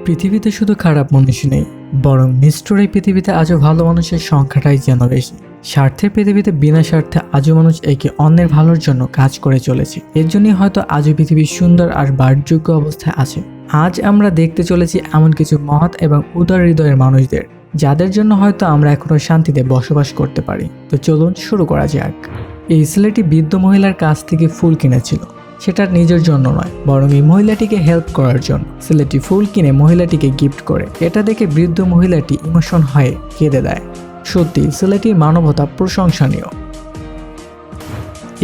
পৃথিবীতে শুধু খারাপ মানুষ নেই, বরং নিষ্ঠুর এই পৃথিবীতে আজও ভালো মানুষের সংখ্যাটাই যেন বেশি। স্বার্থের পৃথিবীতে বিনা স্বার্থে আজও মানুষ একে অন্যের ভালোর জন্য কাজ করে চলেছে। এর জন্যই হয়তো আজও পৃথিবী সুন্দর আর বাসযোগ্য অবস্থায় আছে। আজ আমরা দেখতে চলেছি এমন কিছু মহৎ এবং উদার হৃদয়ের মানুষদের, যাদের জন্য হয়তো আমরা এখনো শান্তিতে বসবাস করতে পারি। তো চলুন শুরু করা যাক। এই ছেলেটি বৃদ্ধ মহিলার কাছ থেকে ফুল কিনেছিল, সেটা নিজের জন্য নয়, বরং এই মহিলাটিকে হেল্প করার জন্য। ছেলেটি ফুল কিনে মহিলাটিকে গিফট করে। এটা দেখে বৃদ্ধ মহিলাটি ইমোশন হয়ে কেঁদে দেয়। সত্যি ছেলেটির মানবতা প্রশংসনীয়।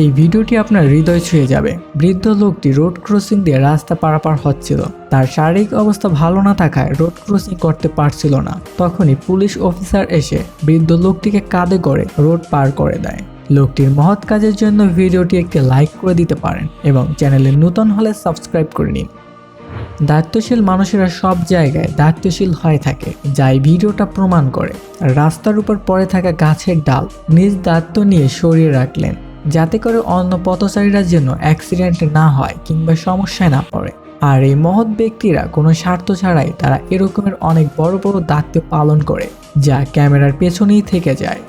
এই ভিডিওটি আপনার হৃদয় ছুঁয়ে যাবে। বৃদ্ধ লোকটি রোড ক্রসিং দিয়ে রাস্তা পারাপার হচ্ছিল। তার শারীরিক অবস্থা ভালো না থাকায় রোড ক্রসিং করতে পারছিল না। তখনই পুলিশ অফিসার এসে বৃদ্ধ লোকটিকে কাঁধে করে রোড পার করে দেয়। লোকটির মহৎ কাজের জন্য ভিডিওটি একটি লাইক করে দিতে পারেন এবং চ্যানেলে নতুন হলে সাবস্ক্রাইব করে নিন। দায়িত্বশীল মানুষেরা সব জায়গায় দায়িত্বশীল হয়ে থাকে, যা এই ভিডিওটা প্রমাণ করে। রাস্তার উপর পড়ে থাকা গাছের ডাল নিজ দায়িত্ব নিয়ে সরিয়ে রাখলেন, যাতে করে অন্য পথচারীরা যেন অ্যাক্সিডেন্ট না হয় কিংবা সমস্যায় না পড়ে। আর এই মহৎ ব্যক্তিরা কোনো স্বার্থ ছাড়াই তারা এরকমের অনেক বড় বড় দায়িত্ব পালন করে, যা ক্যামেরার পেছনেই থেকে যায়।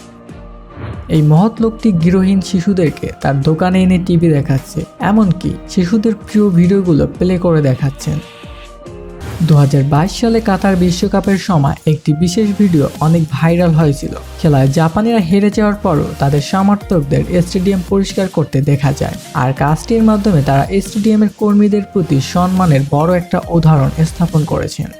এই মহৎ লোকটি গৃহহীন শিশুদেরকে তার দোকানে এনে টিভি দেখাচ্ছে, এমনকি শিশুদের প্রিয় ভিডিওগুলো প্লে করে দেখাচ্ছেন। 2022 সালে কাতার বিশ্বকাপের সময় একটি বিশেষ ভিডিও অনেক ভাইরাল হয়েছিল। খেলায় জাপানিরা হেরে যাওয়ার পরও তাদের সমর্থকদের স্টেডিয়াম পরিষ্কার করতে দেখা যায়। আর কাজটির মাধ্যমে তারা স্টেডিয়ামের কর্মীদের প্রতি সম্মানের বড় একটা উদাহরণ স্থাপন করেছেন।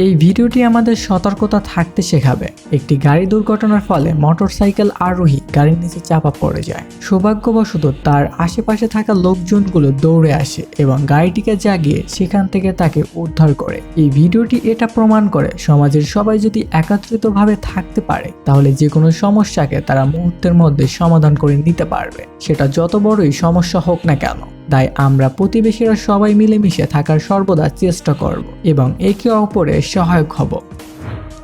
এই ভিডিওটি আমাদের সতর্কতা থাকতে শেখাবে। একটি গাড়ি দুর্ঘটনার ফলে মোটরসাইকেল আরোহী গাড়ির নিচে চাপা পড়ে যায়। সৌভাগ্যবশত তার আশেপাশে থাকা লোকজনগুলো দৌড়ে আসে এবং গাড়িটিকে জাগিয়ে সেখান থেকে তাকে উদ্ধার করে। এই ভিডিওটি এটা প্রমাণ করে, সমাজের সবাই যদি একত্রিতভাবে থাকতে পারে, তাহলে যে কোনো সমস্যাকে তারা মুহূর্তের মধ্যে সমাধান করে নিতে পারবে, সেটা যত বড়ই সমস্যা হোক না কেন। তাই আমরা প্রতিবেশীরা সবাই মিলেমিশে থাকার সর্বদা চেষ্টা করব এবং একে অপরের সহায়ক হব।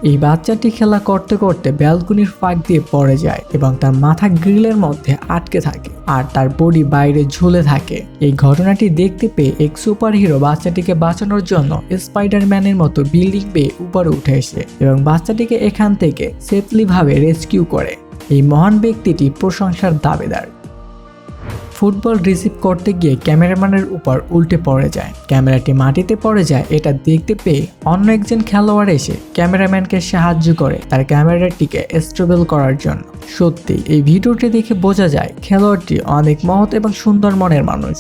এই বাচ্চাটি খেলা করতে করতে ব্যালকনির ফাঁক দিয়ে পড়ে যায় এবং তার মাথা গ্রিলের মধ্যে আটকে থাকে আর তার বডি বাইরে ঝুলে থাকে। এই ঘটনাটি দেখতে পেয়ে এক সুপার হিরো বাচ্চাটিকে বাঁচানোর জন্য স্পাইডারম্যানের মতো বিল্ডিং বেয়ে উপরে উঠে এসে এবং বাচ্চাটিকে এখান থেকে সেফলি ভাবে রেস্কিউ করে। এই মহান ব্যক্তিটি প্রশংসার দাবিদার। ফুটবল রিসিভ করতে গিয়ে ক্যামেরাম্যানের উপর উল্টে পড়ে যায়। ক্যামেরাটি মাটিতে পড়ে যায়। এটা দেখতে পেয়ে অন্য একজন খেলোয়াড় এসে ক্যামেরাম্যানকে সাহায্য করে তার ক্যামেরাটিকে স্টেবল করার জন্য। সত্যি এই ভিডিওটি দেখে বোঝা যায় খেলোয়াড়টি অনেক মহৎ এবং সুন্দর মনের মানুষ।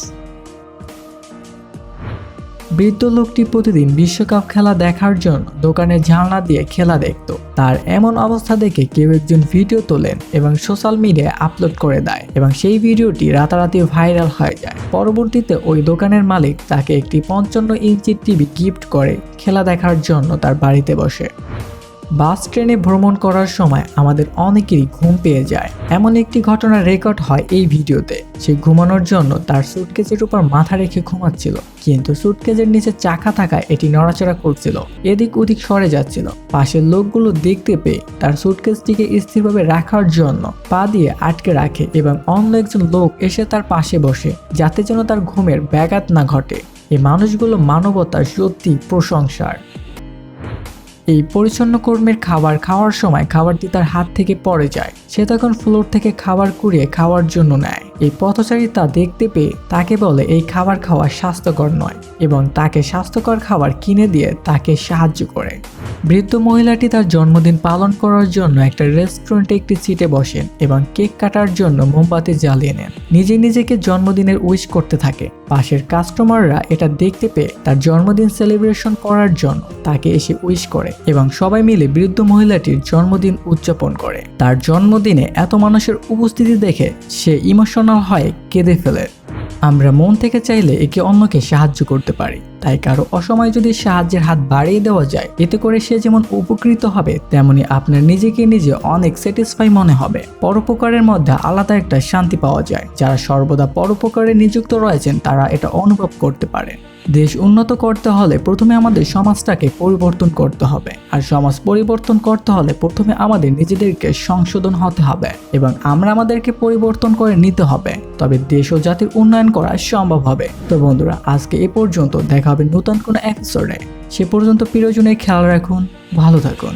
বৃদ্ধ লোকটি প্রতিদিন বিশ্বকাপ খেলা দেখার জন্য দোকানের জানলা দিয়ে খেলা দেখত। তার এমন অবস্থা দেখে কেউ একজন ভিডিও তোলেন এবং সোশ্যাল মিডিয়ায় আপলোড করে দেয় এবং সেই ভিডিওটি রাতারাতি ভাইরাল হয়ে যায়। পরবর্তীতে ওই দোকানের মালিক তাকে একটি 55 ইঞ্চির টিভি গিফট করে খেলা দেখার জন্য তার বাড়িতে বসে। বাস ট্রেনে ভ্রমণ করার সময় আমাদের অনেকেরই ঘুম পেয়ে যায়। এমন একটি ঘটনা রেকর্ড হয় এই ভিডিওতে। সে ঘুমানোর জন্য তার সুটকেসের উপর মাথা রেখে ঘুমাচ্ছিল, কিন্তু সুটকেসের নিচে চাকা থাকায় এটি নড়াচড়া করছিল, এদিক ওদিক সরে যাচ্ছিল। পাশের লোকগুলো দেখতে পেয়ে তার সুটকেসটিকে স্থিরভাবে রাখার জন্য পা দিয়ে আটকে রাখে এবং অন্য একজন লোক এসে তার পাশে বসে, যাতে যেন তার ঘুমের ব্যাঘাত না ঘটে। এই মানুষগুলো মানবতা সত্যি প্রশংসার। এই পরিচ্ছন্ন কর্মীর খাবার খাওয়ার সময় খাবারটি তার হাত থেকে পড়ে যায়। সে তখন ফ্লোর থেকে খাবার কুড়িয়ে খাওয়ার জন্য নেয়। এই পথচারী তা দেখতে পেয়ে তাকে বলে এই খাবার খাওয়া স্বাস্থ্যকর নয় এবং তাকে স্বাস্থ্যকর খাবার কিনে দিয়ে তাকে সাহায্য করে। বৃদ্ধ মহিলাটি তার জন্মদিন পালন করার জন্য একটা রেস্টুরেন্টে একটি সিটে বসেন এবং কেক কাটার জন্য মোমবাতি জ্বালিয়ে নেন। নিজেকে জন্মদিনের উইশ করতে থাকে। পাশের কাস্টমাররা এটা দেখতে পেয়ে তার জন্মদিন সেলিব্রেশন করার জন্য তাকে এসে উইশ করে এবং সবাই মিলে বৃদ্ধ মহিলাটির জন্মদিন উদযাপন করে। তার জন্মদিনে এত মানুষের উপস্থিতি দেখে সে ইমোশনাল হয়ে কেঁদে ফেলে। আমরা মন থেকে চাইলে একে অন্যকে সাহায্য করতে পারি, তাই কারো অসময়ে যদি সাহায্যের হাত বাড়িয়ে দেওয়া যায়, এতে করে সে যেমন উপকৃত হবে, তেমনি আপনার নিজেকে নিজে অনেক স্যাটিসফাই মনে হবে। পরোপকারের মধ্যে আলাদা একটা শান্তি পাওয়া যায়। যারা সর্বদা পরোপকারে নিযুক্ত রয়েছেন তারা এটা অনুভব করতে পারে। দেশ উন্নত করতে হলে প্রথমে আমাদের সমাজটাকে পরিবর্তন করতে হবে, আর সমাজ পরিবর্তন করতে হলে প্রথমে আমাদের নিজেদেরকে সংশোধন হতে হবে এবং আমরা আমাদেরকে পরিবর্তন করে নিতে হবে, তবে দেশ ও জাতির উন্নয়ন করা সম্ভব হবে। তো বন্ধুরা, আজকে এ পর্যন্ত, দেখা হবে নতুন কোনো এপিসোডে। সে পর্যন্ত প্রিয়জনের খেয়াল রাখুন, ভালো থাকুন।